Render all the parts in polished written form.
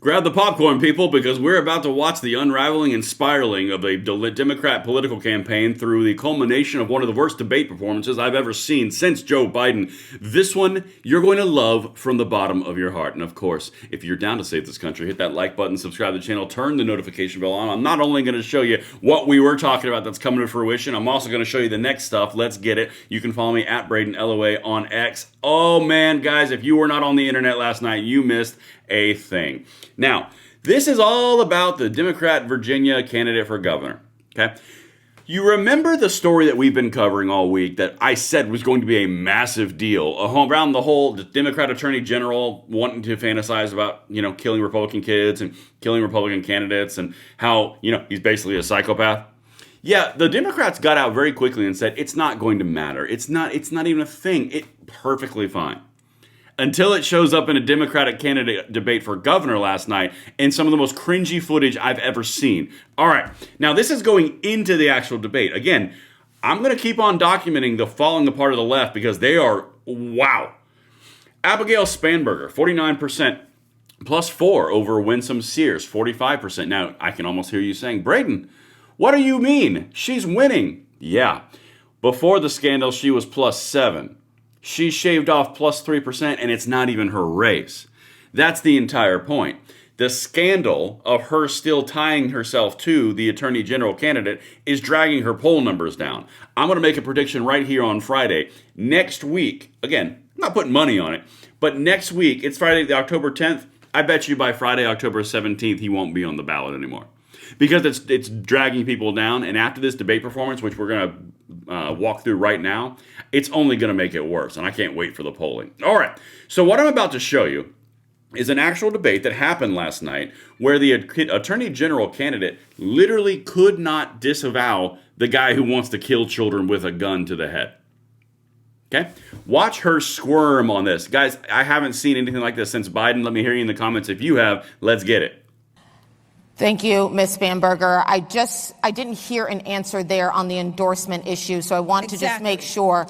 Grab the popcorn, people, because we're about to watch the unraveling and spiraling of a Democrat political campaign through the culmination of one of the worst debate performances I've ever seen since Joe Biden. This one, you're going to love from the bottom of your heart. And of course, if you're down to save this country, hit that like button, subscribe to the channel, turn the notification bell on. I'm not only going to show you what we were talking about that's coming to fruition, I'm also going to show you the next stuff. Let's get it. You can follow me at Braden, LOA on X. Oh man, guys, if you were not on the internet last night, you missed a thing. Now, this is all about the Democrat Virginia candidate for governor, okay? You remember the story that we've been covering all week that I said was going to be a massive deal around the whole Democrat Attorney General wanting to fantasize about, killing Republican kids and killing Republican candidates and how, he's basically a psychopath? Yeah, the Democrats got out very quickly and said, it's not going to matter. It's not even a thing. It's perfectly fine. Until it shows up in a Democratic candidate debate for governor last night and some of the most cringy footage I've ever seen. All right, now this is going into the actual debate. Again, I'm going to keep on documenting the falling apart of the left because they are, wow. Abigail Spanberger, 49%, plus 4 over Winsome Sears, 45%. Now, I can almost hear you saying, Braden, what do you mean? She's winning. Yeah, before the scandal, she was plus 7. She shaved off plus 3%, and it's not even her race. That's the entire point. The scandal of her still tying herself to the Attorney General candidate is dragging her poll numbers down. I'm going to make a prediction right here on Friday. Next week, again, I'm not putting money on it, but next week, it's Friday, October 10th. I bet you by Friday, October 17th, he won't be on the ballot anymore. Because it's dragging people down, and after this debate performance, which we're going to walk through right now, it's only going to make it worse, and I can't wait for the polling. All right, so what I'm about to show you is an actual debate that happened last night where the Attorney General candidate literally could not disavow the guy who wants to kill children with a gun to the head. Okay? Watch her squirm on this. Guys, I haven't seen anything like this since Biden. Let me hear you in the comments if you have. Let's get it. Thank you, Ms. Spanberger. I didn't hear an answer there on the endorsement issue, so I want to just make sure.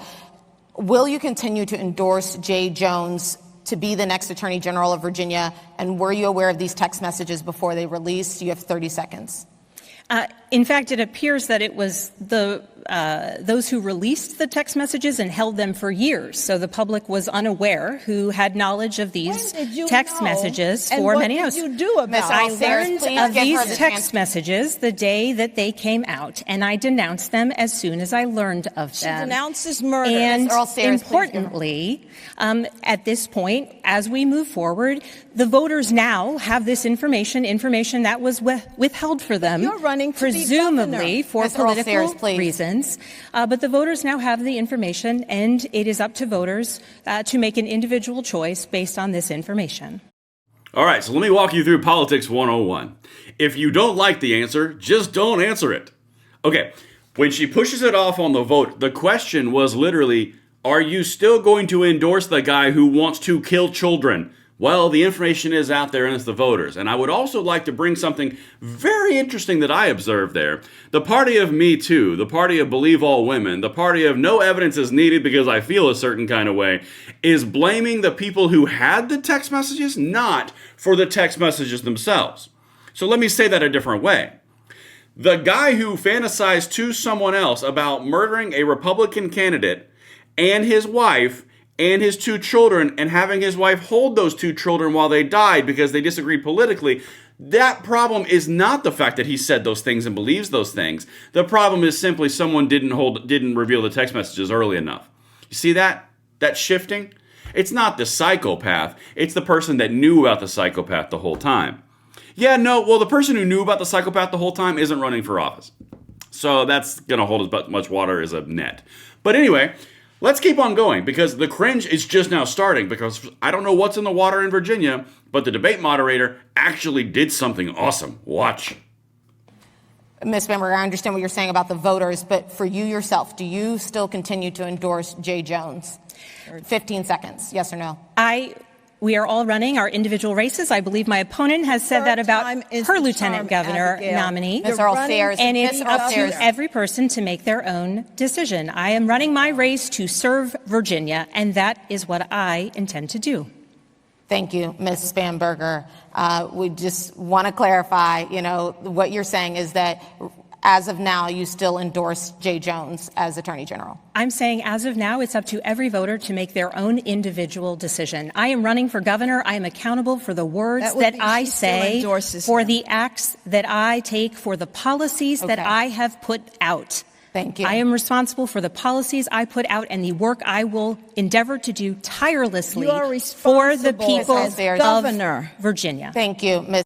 Will you continue to endorse Jay Jones to be the next Attorney General of Virginia? And were you aware of these text messages before they released? You have 30 seconds. In fact, it appears that it was those who released the text messages and held them for years. So the public was unaware who had knowledge of these text messages for many years. What did you do about it? I learned of these text messages the day that they came out, and I denounced them as soon as I learned of them. She denounced this murder. And importantly, at this point, as we move forward, the voters now have this information that was withheld for them. You're running presumably for political reasons. But the voters now have the information, and it is up to voters to make an individual choice based on this information. All right, so let me walk you through Politics 101. If you don't like the answer, just don't answer it. Okay, when she pushes it off on the vote, the question was literally, are you still going to endorse the guy who wants to kill children? Well, the information is out there and it's the voters. And I would also like to bring something very interesting that I observed there. The party of Me Too, the party of Believe All Women, the party of No Evidence is Needed because I feel a certain kind of way, is blaming the people who had the text messages, not for the text messages themselves. So let me say that a different way. The guy who fantasized to someone else about murdering a Republican candidate and his wife and his 2 children and having his wife hold those 2 children while they died because they disagreed politically, that problem is not the fact that he said those things and believes those things. The problem is simply someone didn't reveal the text messages early enough. You see that shifting? It's not the psychopath. It's the person that knew about the psychopath the whole time. The person who knew about the psychopath the whole time isn't running for office. So that's going to hold as much water as a net. But anyway, let's keep on going because the cringe is just now starting because I don't know what's in the water in Virginia, but the debate moderator actually did something awesome. Watch. Ms. Spanberger, I understand what you're saying about the voters, but for you yourself, do you still continue to endorse Jay Jones? 15 seconds, yes or no? We are all running our individual races. I believe my opponent has said that about her lieutenant governor nominee. Ms. Earl Sayers. And it's up to every person to make their own decision. I am running my race to serve Virginia, and that is what I intend to do. Thank you, Ms. Spamberger. We just want to clarify, what you're saying is that as of now, you still endorse Jay Jones as Attorney General. I'm saying as of now, it's up to every voter to make their own individual decision. I am running for governor. I am accountable for the words that I say, for the acts that I take, for the policies that I have put out. Thank you. I am responsible for the policies I put out and the work I will endeavor to do tirelessly for the people of Virginia. Thank you, Ms.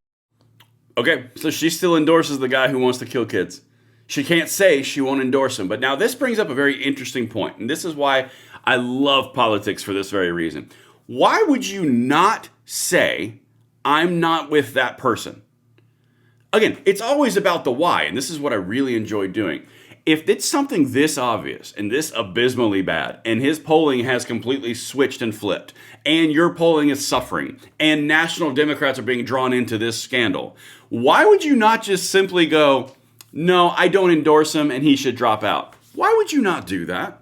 Okay, so she still endorses the guy who wants to kill kids. She can't say she won't endorse him. But now this brings up a very interesting point, and this is why I love politics for this very reason. Why would you not say, I'm not with that person? Again, it's always about the why, and this is what I really enjoy doing. If it's something this obvious and this abysmally bad, and his polling has completely switched and flipped, and your polling is suffering, and national Democrats are being drawn into this scandal, why would you not just simply go, no, I don't endorse him and he should drop out? Why would you not do that?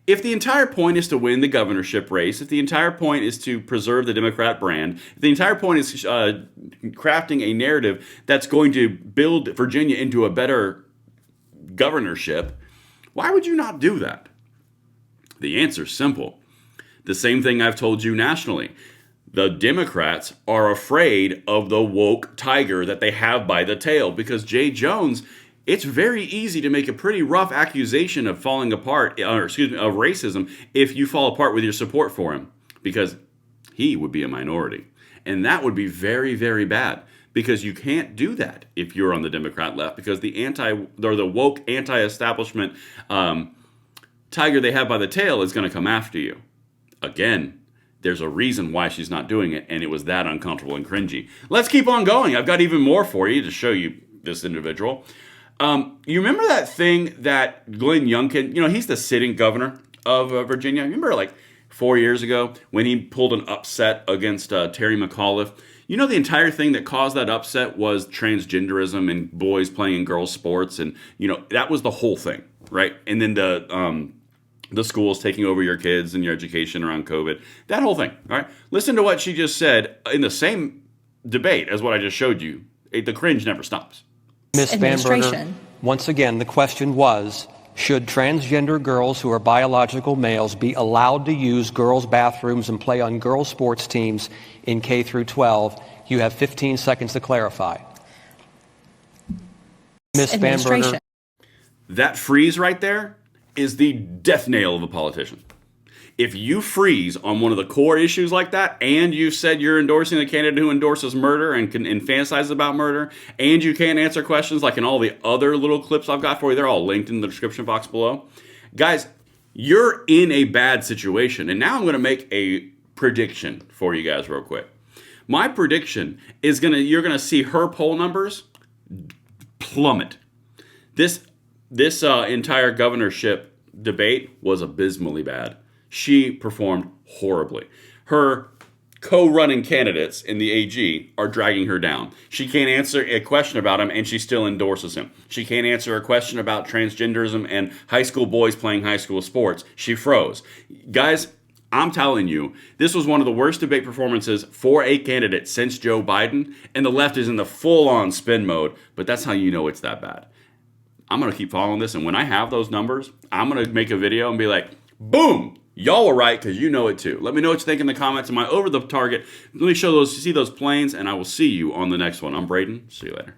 If the entire point is to win the governorship race, if the entire point is to preserve the Democrat brand, if the entire point is crafting a narrative that's going to build Virginia into a better governorship, why would you not do that? The answer's simple. The same thing I've told you nationally. The Democrats are afraid of the woke tiger that they have by the tail because Jay Jones, it's very easy to make a pretty rough accusation of falling apart, of racism if you fall apart with your support for him because he would be a minority. And that would be very, very bad. Because you can't do that if you're on the Democrat left, because the woke anti-establishment tiger they have by the tail is going to come after you. Again, there's a reason why she's not doing it, and it was that uncomfortable and cringy. Let's keep on going. I've got even more for you to show you this individual. You remember that thing that Glenn Youngkin, he's the sitting governor of Virginia. Remember like 4 years ago when he pulled an upset against Terry McAuliffe? The entire thing that caused that upset was transgenderism and boys playing in girls' sports. And, that was the whole thing, right? And then the schools taking over your kids and your education around COVID. That whole thing, all right? Listen to what she just said in the same debate as what I just showed you. The cringe never stops. Ms. Spamberger, once again, the question was, should transgender girls who are biological males be allowed to use girls' bathrooms and play on girls' sports teams in K through 12? You have 15 seconds to clarify. Ms. Spamberger. That freeze right there is the death nail of a politician. If you freeze on one of the core issues like that, and you said you're endorsing a candidate who endorses murder and fantasizes about murder, and you can't answer questions like in all the other little clips I've got for you, they're all linked in the description box below. Guys, you're in a bad situation. And now I'm going to make a prediction for you guys real quick. My prediction is you're going to see her poll numbers plummet. This entire governorship debate was abysmally bad. She performed horribly. Her co-running candidates in the AG are dragging her down. She can't answer a question about him, and she still endorses him. She can't answer a question about transgenderism and high school boys playing high school sports. She froze. Guys, I'm telling you, this was one of the worst debate performances for a candidate since Joe Biden, and the left is in the full-on spin mode, but that's how you know it's that bad. I'm going to keep following this, and when I have those numbers, I'm going to make a video and be like, boom! Y'all were right because you know it too. Let me know what you think in the comments. Am I over the target? Let me see those planes, and I will see you on the next one. I'm Braden. See you later.